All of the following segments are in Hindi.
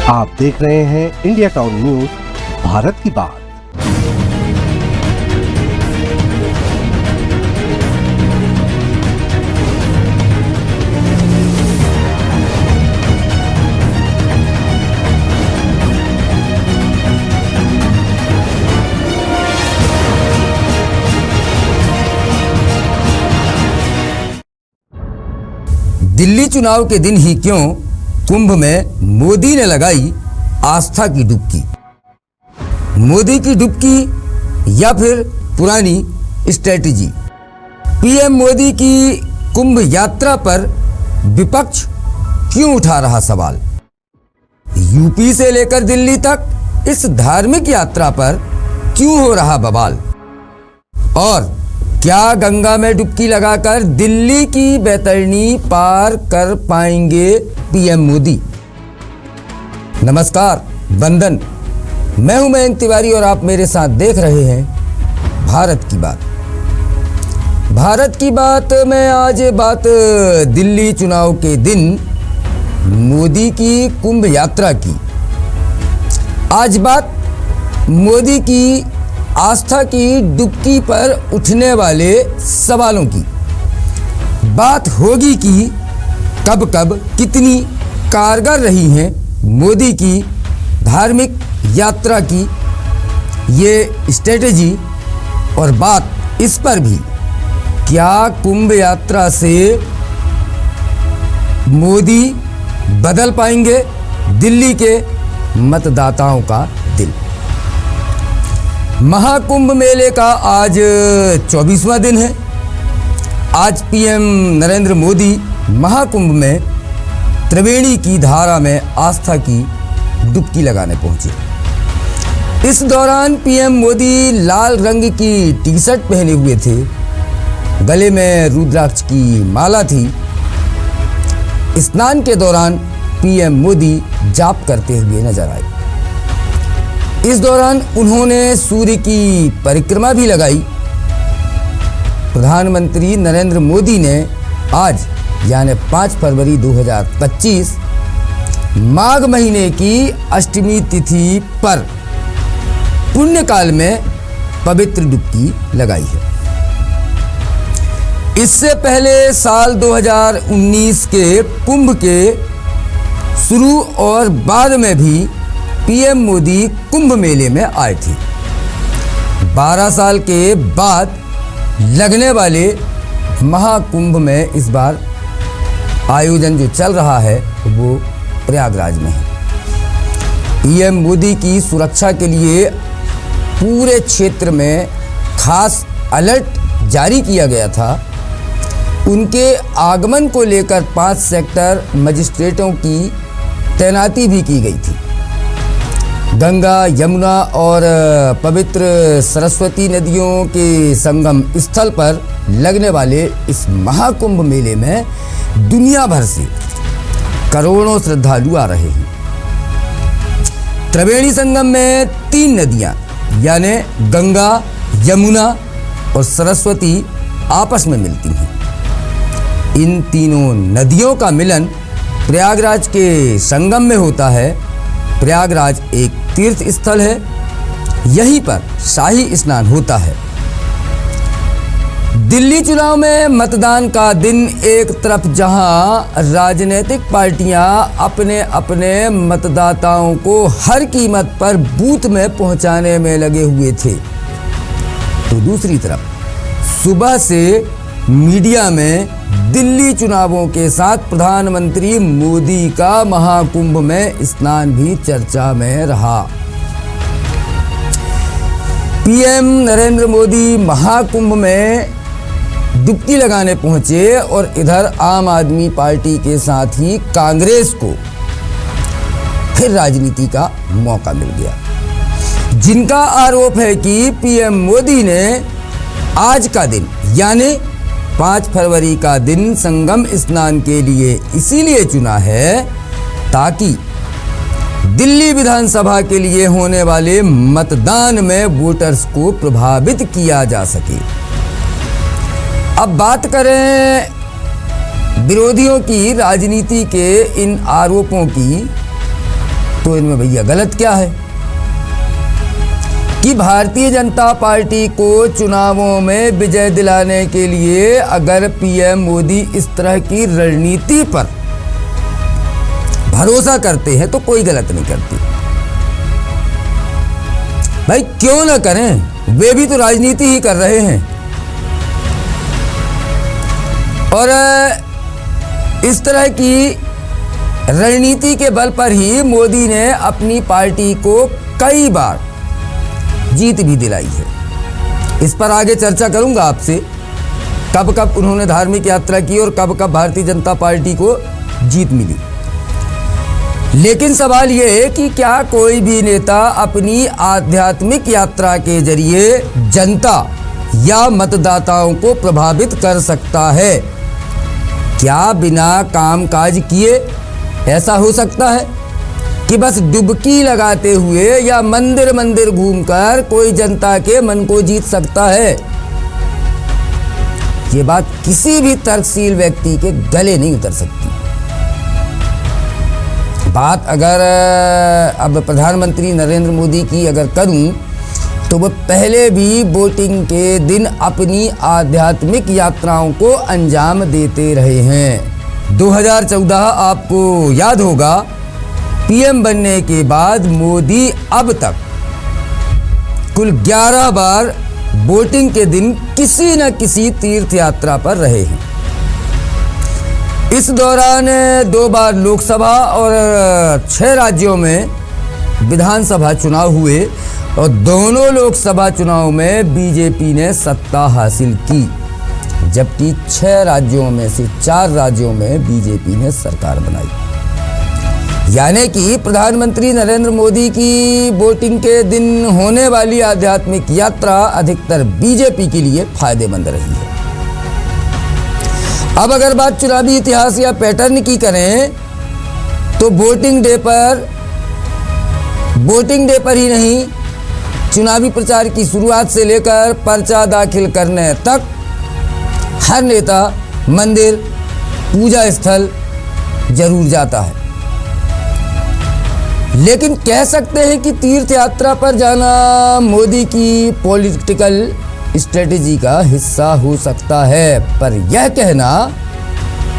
आप देख रहे हैं इंडिया टाउन न्यूज, भारत की बात। दिल्ली चुनाव के दिन ही क्यों कुंभ में मोदी ने लगाई आस्था की डुबकी। मोदी की डुबकी या फिर पुरानी स्ट्रेटजी। पीएम मोदी की कुंभ यात्रा पर विपक्ष क्यों उठा रहा सवाल। यूपी से लेकर दिल्ली तक इस धार्मिक यात्रा पर क्यों हो रहा बवाल। और क्या गंगा में डुबकी लगाकर दिल्ली की बैतरणी पार कर पाएंगे पीएम मोदी। नमस्कार, वंदन। मैं हूं मयंक तिवारी और आप मेरे साथ देख रहे हैं भारत की बात। भारत की बात में आज बात दिल्ली चुनाव के दिन मोदी की कुंभ यात्रा की। आज बात मोदी की आस्था की डुबकी पर उठने वाले सवालों की। बात होगी कि कब कब कितनी कारगर रही हैं मोदी की धार्मिक यात्रा की ये स्ट्रेटजी, और बात इस पर भी क्या कुंभ यात्रा से मोदी बदल पाएंगे दिल्ली के मतदाताओं का दिल। महाकुंभ मेले का आज 24वां दिन है। आज पीएम नरेंद्र मोदी महाकुंभ में त्रिवेणी की धारा में आस्था की डुबकी लगाने पहुंचे। इस दौरान पीएम मोदी लाल रंग की टी शर्ट पहने हुए थे, गले में रुद्राक्ष की माला थी। स्नान के दौरान पीएम मोदी जाप करते हुए नजर आए। इस दौरान उन्होंने सूर्य की परिक्रमा भी लगाई। प्रधानमंत्री नरेंद्र मोदी ने आज यानी 5 फरवरी 2025 माघ महीने की अष्टमी तिथि पर पुण्यकाल में पवित्र डुबकी लगाई है। इससे पहले साल 2019 के कुंभ के शुरू और बाद में भी पीएम मोदी कुंभ मेले में आए थे। 12 साल के बाद लगने वाले महाकुंभ में इस बार आयोजन जो चल रहा है वो प्रयागराज में है। पीएम मोदी की सुरक्षा के लिए पूरे क्षेत्र में खास अलर्ट जारी किया गया था। उनके आगमन को लेकर 5 सेक्टर मजिस्ट्रेटों की तैनाती भी की गई थी। गंगा, यमुना और पवित्र सरस्वती नदियों के संगम स्थल पर लगने वाले इस महाकुंभ मेले में दुनिया भर से करोड़ों श्रद्धालु आ रहे हैं। त्रिवेणी संगम में 3 नदियां यानी गंगा, यमुना और सरस्वती आपस में मिलती हैं। इन तीनों नदियों का मिलन प्रयागराज के संगम में होता है। प्रयागराज एक तीर्थ स्थल है, यहीं पर शाही स्नान होता है। दिल्ली चुनाव में मतदान का दिन एक तरफ जहां राजनीतिक पार्टियां अपने अपने मतदाताओं को हर कीमत पर बूथ में पहुंचाने में लगे हुए थे, तो दूसरी तरफ सुबह से मीडिया में दिल्ली चुनावों के साथ प्रधानमंत्री मोदी का महाकुंभ में स्नान भी चर्चा में रहा। पीएम नरेंद्र मोदी महाकुंभ में डुबकी लगाने पहुंचे और इधर आम आदमी पार्टी के साथ ही कांग्रेस को फिर राजनीति का मौका मिल गया। जिनका आरोप है कि पीएम मोदी ने आज का दिन यानी 5 फरवरी का दिन संगम स्नान के लिए इसीलिए चुना है ताकि दिल्ली विधानसभा के लिए होने वाले मतदान में वोटर्स को प्रभावित किया जा सके। अब बात करें विरोधियों की राजनीति के इन आरोपों की, तो इनमें भैया गलत क्या है कि भारतीय जनता पार्टी को चुनावों में विजय दिलाने के लिए अगर पीएम मोदी इस तरह की रणनीति पर भरोसा करते हैं तो कोई गलत नहीं करती। भाई क्यों ना करें, वे भी तो राजनीति ही कर रहे हैं। और इस तरह की रणनीति के बल पर ही मोदी ने अपनी पार्टी को कई बार जीत भी दिलाई है। इस पर आगे चर्चा करूंगा आपसे, कब कब उन्होंने धार्मिक यात्रा की और कब कब भारतीय जनता पार्टी को जीत मिली। लेकिन सवाल यह है कि क्या कोई भी नेता अपनी आध्यात्मिक यात्रा के जरिए जनता या मतदाताओं को प्रभावित कर सकता है? क्या बिना कामकाज किए ऐसा हो सकता है कि बस डुबकी लगाते हुए या मंदिर मंदिर घूमकर कोई जनता के मन को जीत सकता है? ये बात किसी भी तर्कशील व्यक्ति के गले नहीं उतर सकती। बात अगर अब प्रधानमंत्री नरेंद्र मोदी की अगर करूं तो वो पहले भी वोटिंग के दिन अपनी आध्यात्मिक यात्राओं को अंजाम देते रहे हैं। 2014 आपको याद होगा, पीएम बनने के बाद मोदी अब तक कुल 11 बार वोटिंग के दिन किसी न किसी तीर्थ यात्रा पर रहे हैं। इस दौरान 2 बार लोकसभा और 6 राज्यों में विधानसभा चुनाव हुए और दोनों लोकसभा चुनाव में बीजेपी ने सत्ता हासिल की, जबकि 6 राज्यों में से 4 राज्यों में बीजेपी ने सरकार बनाई। यानी कि प्रधानमंत्री नरेंद्र मोदी की वोटिंग के दिन होने वाली आध्यात्मिक यात्रा अधिकतर बीजेपी के लिए फायदेमंद रही है। अब अगर बात चुनावी इतिहास या पैटर्न की करें तो वोटिंग डे पर ही नहीं, चुनावी प्रचार की शुरुआत से लेकर पर्चा दाखिल करने तक हर नेता मंदिर, पूजा स्थल जरूर जाता है। लेकिन कह सकते हैं कि तीर्थ यात्रा पर जाना मोदी की पॉलिटिकल स्ट्रेटेजी का हिस्सा हो सकता है, पर यह कहना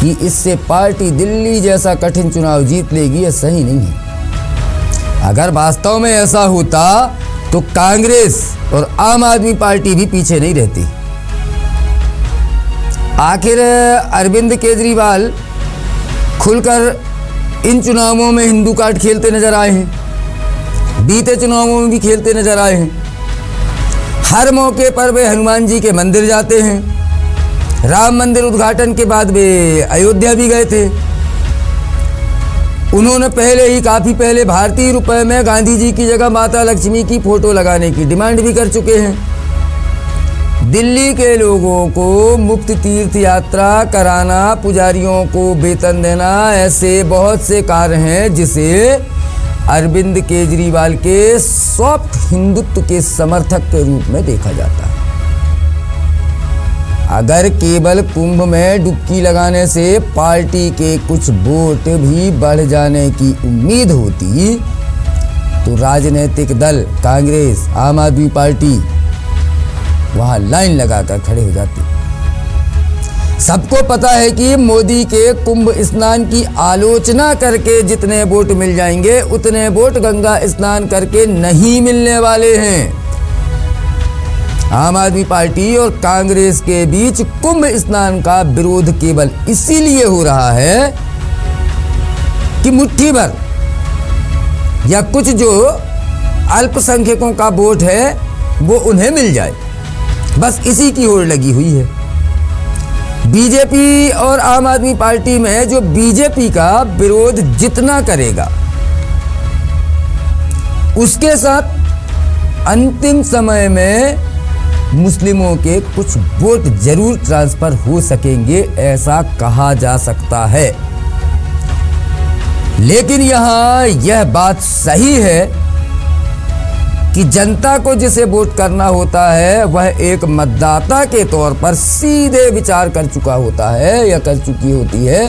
कि इससे पार्टी दिल्ली जैसा कठिन चुनाव जीत लेगी, यह सही नहीं है। अगर वास्तव में ऐसा होता तो कांग्रेस और आम आदमी पार्टी भी पीछे नहीं रहती। आखिर अरविंद केजरीवाल खुलकर इन चुनावों में हिंदू कार्ड खेलते नजर आए हैं, बीते चुनावों में भी खेलते नजर आए हैं। हर मौके पर वे हनुमान जी के मंदिर जाते हैं। राम मंदिर उद्घाटन के बाद वे अयोध्या भी गए थे। उन्होंने काफी पहले भारतीय रुपए में गांधी जी की जगह माता लक्ष्मी की फोटो लगाने की डिमांड भी कर चुके हैं। दिल्ली के लोगों को मुफ्त तीर्थ यात्रा कराना, पुजारियों को वेतन देना, ऐसे बहुत से कार्य हैं जिसे अरविंद केजरीवाल के सॉफ्ट हिंदुत्व के समर्थक के रूप में देखा जाता है। अगर केवल कुंभ में डुबकी लगाने से पार्टी के कुछ वोट भी बढ़ जाने की उम्मीद होती तो राजनीतिक दल कांग्रेस, आम आदमी पार्टी वहां लाइन लगाकर खड़े हो जाते। सबको पता है कि मोदी के कुंभ स्नान की आलोचना करके जितने वोट मिल जाएंगे उतने वोट गंगा स्नान करके नहीं मिलने वाले हैं। आम आदमी पार्टी और कांग्रेस के बीच कुंभ स्नान का विरोध केवल इसीलिए हो रहा है कि मुट्ठी भर या कुछ जो अल्पसंख्यकों का वोट है वो उन्हें मिल जाए, बस इसी की होड़ लगी हुई है। बीजेपी और आम आदमी पार्टी में जो बीजेपी का विरोध जितना करेगा उसके साथ अंतिम समय में मुस्लिमों के कुछ वोट जरूर ट्रांसफर हो सकेंगे, ऐसा कहा जा सकता है। लेकिन यहां यह बात सही है कि जनता को जिसे वोट करना होता है वह एक मतदाता के तौर पर सीधे विचार कर चुका होता है या कर चुकी होती है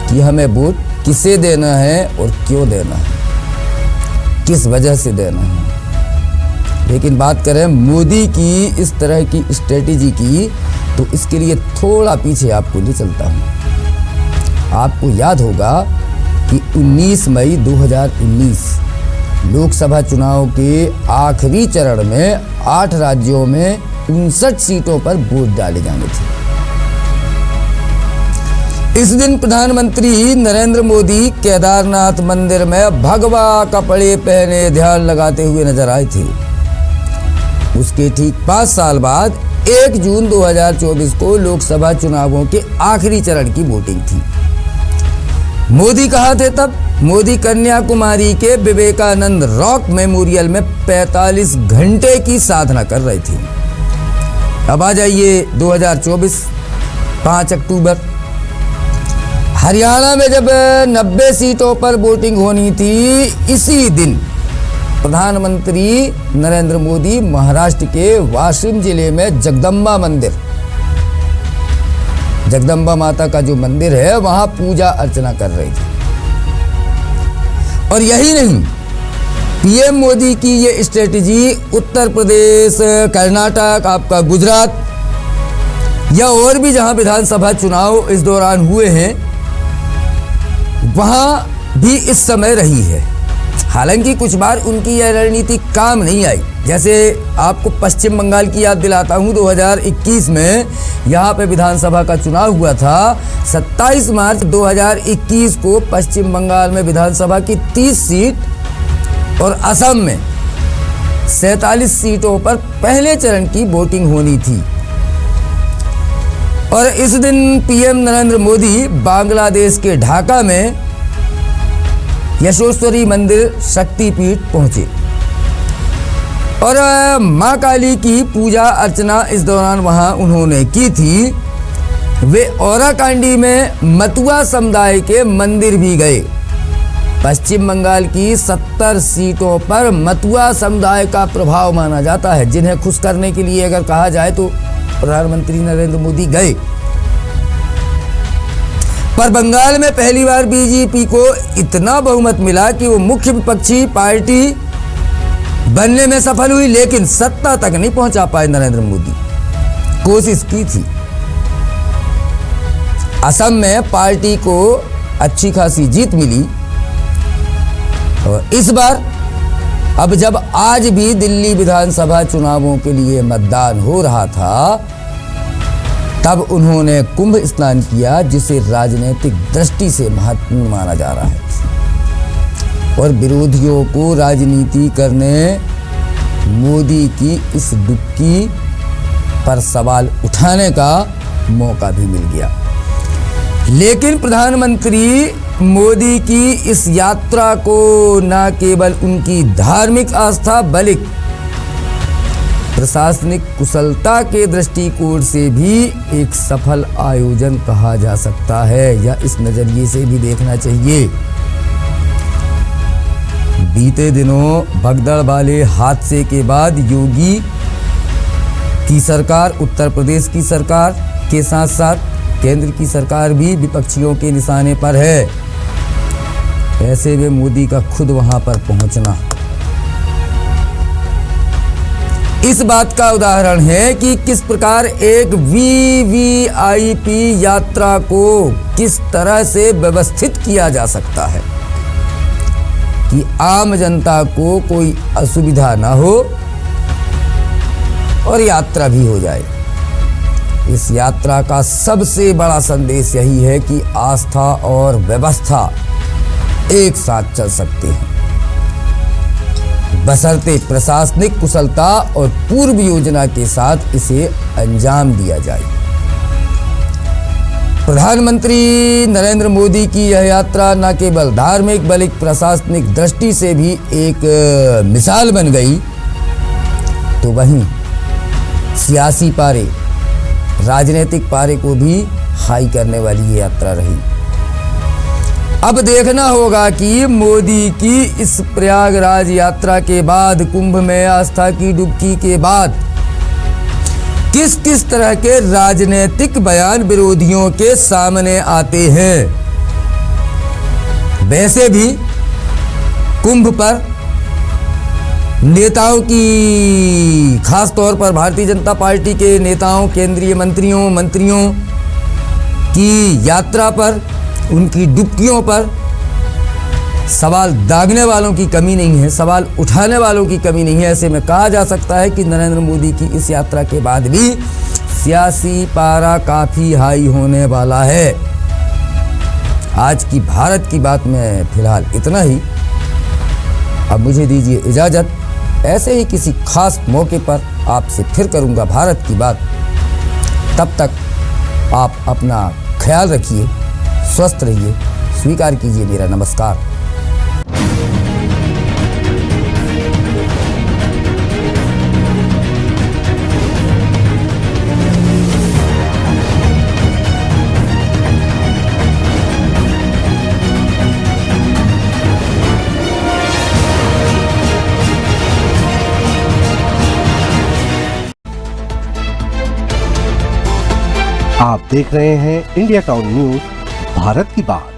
कि हमें वोट किसे देना है और क्यों देना है। किस वजह से देना है। लेकिन बात करें मोदी की इस तरह की स्ट्रेटेजी की, तो इसके लिए थोड़ा पीछे आपको ले चलता हूँ। आपको याद होगा कि 19 मई 2019 लोकसभा चुनाव के आखिरी चरण में 8 राज्यों में 59 सीटों पर वोट डाले जाने थे। इस दिन प्रधानमंत्री नरेंद्र मोदी केदारनाथ मंदिर में भगवा कपड़े पहने ध्यान लगाते हुए नजर आए थे। उसके ठीक 5 साल बाद 1 जून 2024 को लोकसभा चुनावों के आखिरी चरण की वोटिंग थी। मोदी कहाँ थे तब? मोदी कन्याकुमारी के विवेकानंद रॉक मेमोरियल में 45 घंटे की साधना कर रहे थे। अब आ जाइए 2024 5 अक्टूबर, हरियाणा में जब 90 सीटों पर वोटिंग होनी थी, इसी दिन प्रधानमंत्री नरेंद्र मोदी महाराष्ट्र के वाशिम जिले में जगदम्बा मंदिर, जगदम्बा माता का जो मंदिर है, वहां पूजा अर्चना कर रहे थे। और यही नहीं, पीएम मोदी की ये स्ट्रेटेजी उत्तर प्रदेश, कर्नाटक, आपका गुजरात या और भी जहां विधानसभा चुनाव इस दौरान हुए हैं, वहां भी इस समय रही है। हालांकि कुछ बार उनकी यह रणनीति काम नहीं आई। जैसे आपको पश्चिम बंगाल की याद दिलाता हूं, 2021 में यहाँ पे विधानसभा का चुनाव हुआ था। 27 मार्च 2021 को पश्चिम बंगाल में विधानसभा की 30 सीट और असम में 47 सीटों पर पहले चरण की वोटिंग होनी थी। और इस दिन पीएम नरेंद्र मोदी बांग्लादेश के ढाका में यशोश्वरी मंदिर शक्तिपीठ पहुंचे और मां काली की पूजा अर्चना इस दौरान वहां उन्होंने की थी। वे औराकांडी में मतुआ समुदाय के मंदिर भी गए। पश्चिम बंगाल की 70 सीटों पर मतुआ समुदाय का प्रभाव माना जाता है, जिन्हें खुश करने के लिए अगर कहा जाए तो प्रधानमंत्री नरेंद्र मोदी गए। पर बंगाल में पहली बार बीजेपी को इतना बहुमत मिला कि वो मुख्य विपक्षी पार्टी बनने में सफल हुई, लेकिन सत्ता तक नहीं पहुंचा पाए नरेंद्र मोदी। कोशिश की थी। असम में पार्टी को अच्छी खासी जीत मिली और इस बार अब जब आज भी दिल्ली विधानसभा चुनावों के लिए मतदान हो रहा था, तब उन्होंने कुंभ स्नान किया, जिसे राजनीतिक दृष्टि से महत्वपूर्ण माना जा रहा है। और विरोधियों को राजनीति करने मोदी की इस डुबकी पर सवाल उठाने का मौका भी मिल गया। लेकिन प्रधानमंत्री मोदी की इस यात्रा को न केवल उनकी धार्मिक आस्था बल्कि प्रशासनिक कुशलता के दृष्टिकोण से भी एक सफल आयोजन कहा जा सकता है, या इस नजरिए से भी देखना चाहिए। बीते दिनों भगदड़ वाले हादसे के बाद योगी की सरकार, उत्तर प्रदेश की सरकार के साथ साथ केंद्र की सरकार भी विपक्षियों के निशाने पर है। ऐसे में मोदी का खुद वहां पर पहुंचना इस बात का उदाहरण है कि किस प्रकार एक वीवीआईपी यात्रा को किस तरह से व्यवस्थित किया जा सकता है कि आम जनता को कोई असुविधा ना हो और यात्रा भी हो जाए। इस यात्रा का सबसे बड़ा संदेश यही है कि आस्था और व्यवस्था एक साथ चल सकते हैं, बशर्ते प्रशासनिक कुशलता और पूर्व योजना के साथ इसे अंजाम दिया जाए। प्रधानमंत्री नरेंद्र मोदी की यह यात्रा न केवल धार्मिक बल्कि प्रशासनिक दृष्टि से भी एक मिसाल बन गई, तो वहीं सियासी पारे, राजनीतिक पारे को भी हाई करने वाली ये यात्रा रही। अब देखना होगा कि मोदी की इस प्रयागराज यात्रा के बाद, कुंभ में आस्था की डुबकी के बाद किस किस तरह के राजनीतिक बयान विरोधियों के सामने आते हैं। वैसे भी कुंभ पर नेताओं की, खास तौर पर भारतीय जनता पार्टी के नेताओं, केंद्रीय मंत्रियों की यात्रा पर, उनकी डुबकियों पर सवाल दागने वालों की कमी नहीं है, सवाल उठाने वालों की कमी नहीं है। ऐसे में कहा जा सकता है कि नरेंद्र मोदी की इस यात्रा के बाद भी सियासी पारा काफ़ी हाई होने वाला है। आज की भारत की बात में फिलहाल इतना ही। अब मुझे दीजिए इजाज़त। ऐसे ही किसी खास मौके पर आपसे फिर करूंगा भारत की बात। तब तक आप अपना ख्याल रखिए, स्वस्थ रहिए, स्वीकार कीजिए मेरा नमस्कार। आप देख रहे हैं इंडिया टाउन न्यूज, भारत की बात।